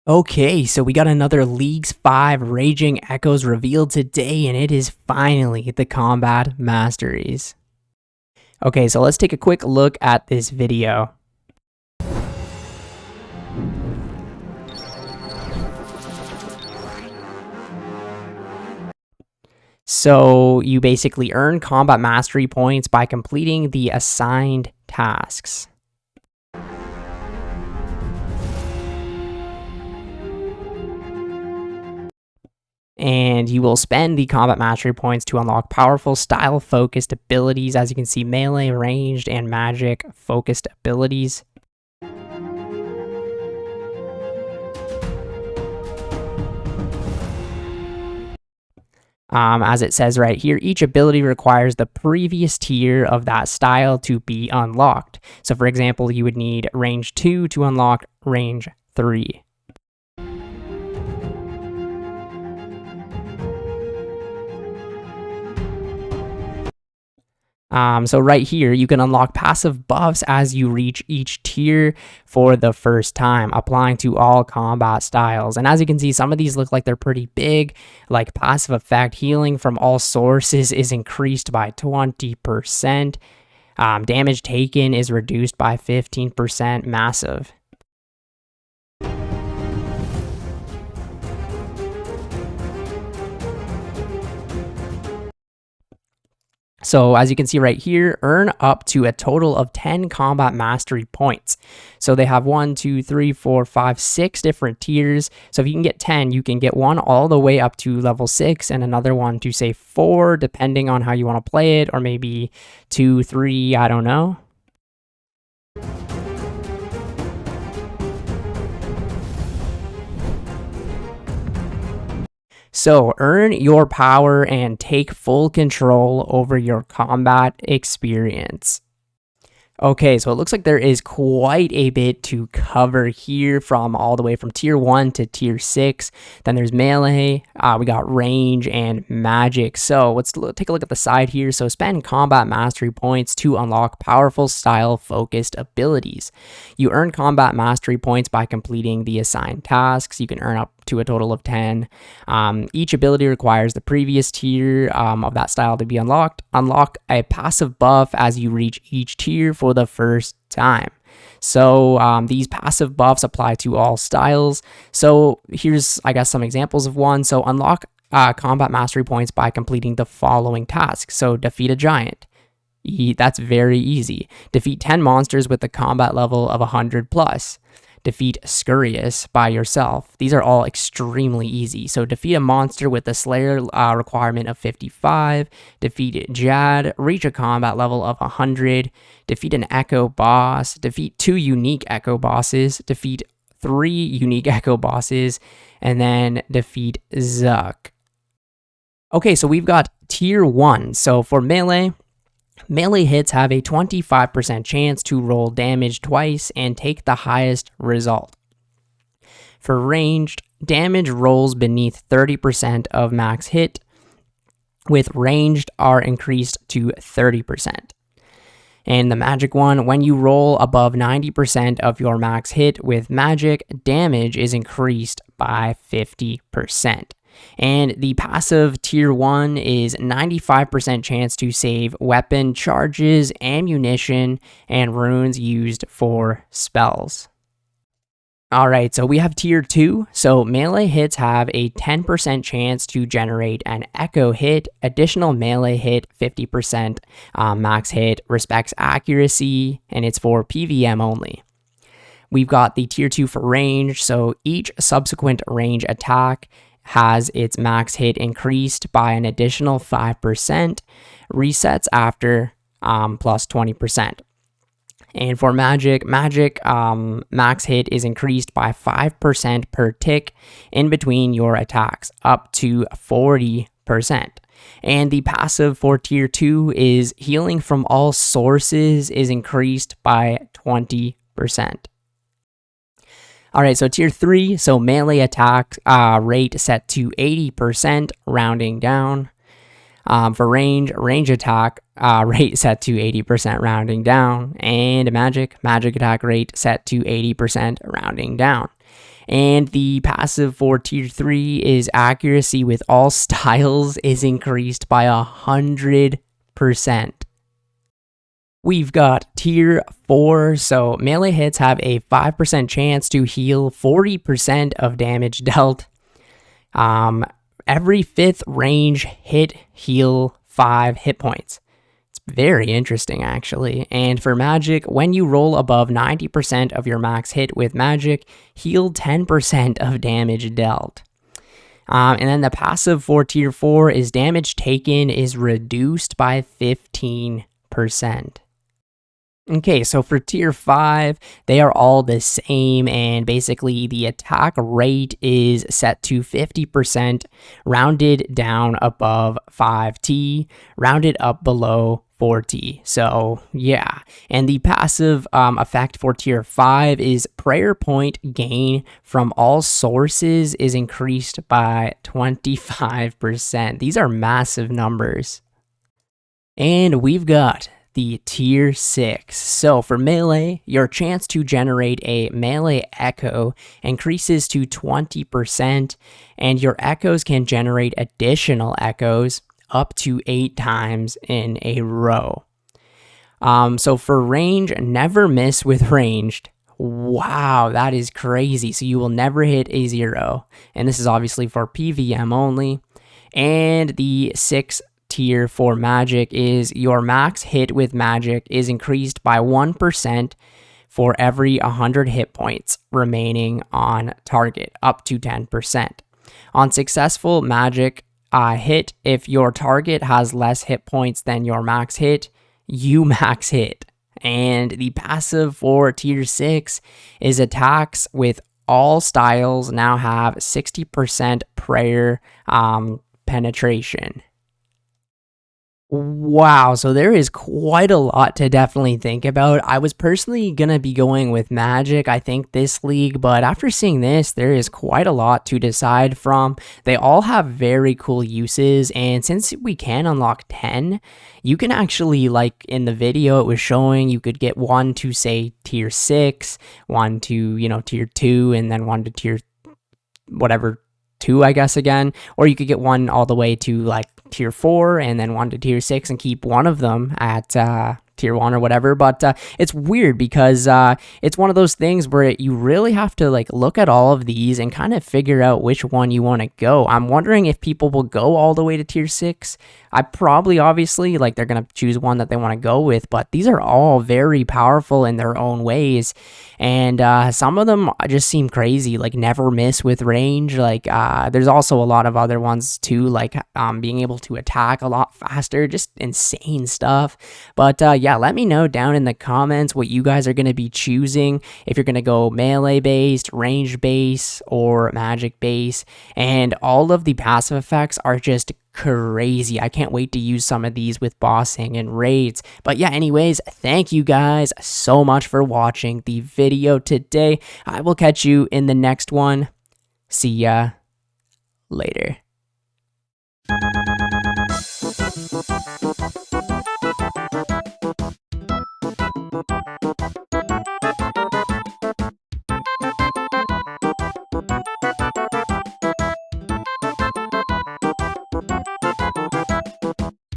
Okay, so we got another Leagues 5 Raging Echoes revealed today, and it is finally the Combat Masteries. Okay, so let's take a quick look at this video. So you basically earn combat mastery points by completing the assigned tasks. And you will spend the combat mastery points to unlock powerful style focused abilities. As you can see, melee, ranged, and magic focused abilities. As it says right here, each ability requires the previous tier of that style to be unlocked. So for example, you would need range 2 to unlock range 3. So right here, you can unlock passive buffs as you reach each tier for the first time, applying to all combat styles. And as you can see, some of these look like they're pretty big, like passive effect healing from all sources is increased by 20%. Damage taken is reduced by 15%, massive. So as you can see right here, earn up to a total of 10 combat mastery points. So they have 1, 2, 3, 4, 5, 6 different tiers. So if you can get 10, you can get one all the way up to level 6 and another one to say 4, depending on how you want to play it, or maybe 2, 3, I don't know. So earn your power and take full control over your combat experience. Okay, so it looks like there is quite a bit to cover here, from all the way from tier 1 to tier 6. Then there's melee, we got range, and magic. So let's take a look at the side here. So spend combat mastery points to unlock powerful style focused abilities. You earn combat mastery points by completing the assigned tasks. You can earn up to a total of 10. Each ability requires the previous tier of that style to be unlocked. Unlock a passive buff as you reach each tier for the first time. So these passive buffs apply to all styles. So here's, I guess, some examples of one. So unlock combat mastery points by completing the following tasks. So defeat a giant. That's very easy. Defeat 10 monsters with a combat level of 100 plus. Defeat Scurious by yourself. These are all extremely easy. So defeat a monster with a Slayer requirement of 55. Defeat Jad. Reach a combat level of 100. Defeat an Echo boss. Defeat 2 unique Echo bosses. Defeat 3 unique Echo bosses. And then defeat Zuck. Okay, so we've got tier 1. So for melee hits have a 25% chance to roll damage twice and take the highest result. For ranged, damage rolls beneath 30% of max hit, with ranged are increased to 30%. And the magic one, when you roll above 90% of your max hit with magic, damage is increased by 50%. And the passive tier 1 is 95% chance to save weapon charges, ammunition, and runes used for spells. Alright, so we have tier 2. So melee hits have a 10% chance to generate an echo hit. Additional melee hit, 50% max hit, respects accuracy, and it's for PVM only. We've got the tier 2 for range. So each subsequent range attack has its max hit increased by an additional 5%, resets after plus 20%. And for magic max hit is increased by 5% per tick in between your attacks, up to 40%. And the passive for tier 2 is healing from all sources is increased by 20%. Alright, so tier 3, so melee attack rate set to 80%, rounding down. For range attack rate set to 80%, rounding down. And magic attack rate set to 80%, rounding down. And the passive for tier 3 is accuracy with all styles is increased by 100%. We've got tier 4, so melee hits have a 5% chance to heal 40% of damage dealt. Every 5th range hit heal 5 hit points. It's very interesting, actually. And for magic, when you roll above 90% of your max hit with magic, heal 10% of damage dealt. And then the passive for tier 4 is damage taken is reduced by 15%. Okay, so for tier 5, they are all the same, and basically the attack rate is set to 50%, rounded down above 5T, rounded up below 4T. So yeah, and the passive effect for tier 5 is prayer point gain from all sources is increased by 25%. These are massive numbers. And we've got the tier 6. So for melee, your chance to generate a melee echo increases to 20%, and your echoes can generate additional echoes up to 8 times in a row. So for range, never miss with ranged. Wow, that is crazy. So you will never hit a 0. And this is obviously for PVM only. And the 6th tier for magic is your max hit with magic is increased by 1% for every 100 hit points remaining on target, up to 10%. On successful magic hit, if your target has less hit points than your max hit, you max hit. And the passive for tier 6 is attacks with all styles now have 60% prayer penetration. Wow, so there is quite a lot to definitely think about. I was personally going to be going with Magic, I think, this league, but after seeing this, there is quite a lot to decide from. They all have very cool uses, and since we can unlock 10, you can actually, like in the video it was showing, you could get one to, say, tier 6, one to, tier 2, and then one to tier whatever 2, I guess, again, or you could get one all the way to like tier 4 and then one to tier 6 and keep one of them at tier 1 or whatever. But it's weird because it's one of those things where you really have to like look at all of these and kind of figure out which one you want to go. I'm wondering if people will go all the way to tier 6. I probably, obviously, like they're going to choose one that they want to go with, but these are all very powerful in their own ways. And some of them just seem crazy, like never miss with range. Like there's also a lot of other ones too, like being able to attack a lot faster, just insane stuff. But yeah, let me know down in the comments what you guys are going to be choosing, if you're going to go melee based, range based, or magic based. And all of the passive effects are just crazy. I can't wait to use some of these with bossing and raids. But yeah, anyways, thank you guys so much for watching the video today. I will catch you in the next one. See ya later.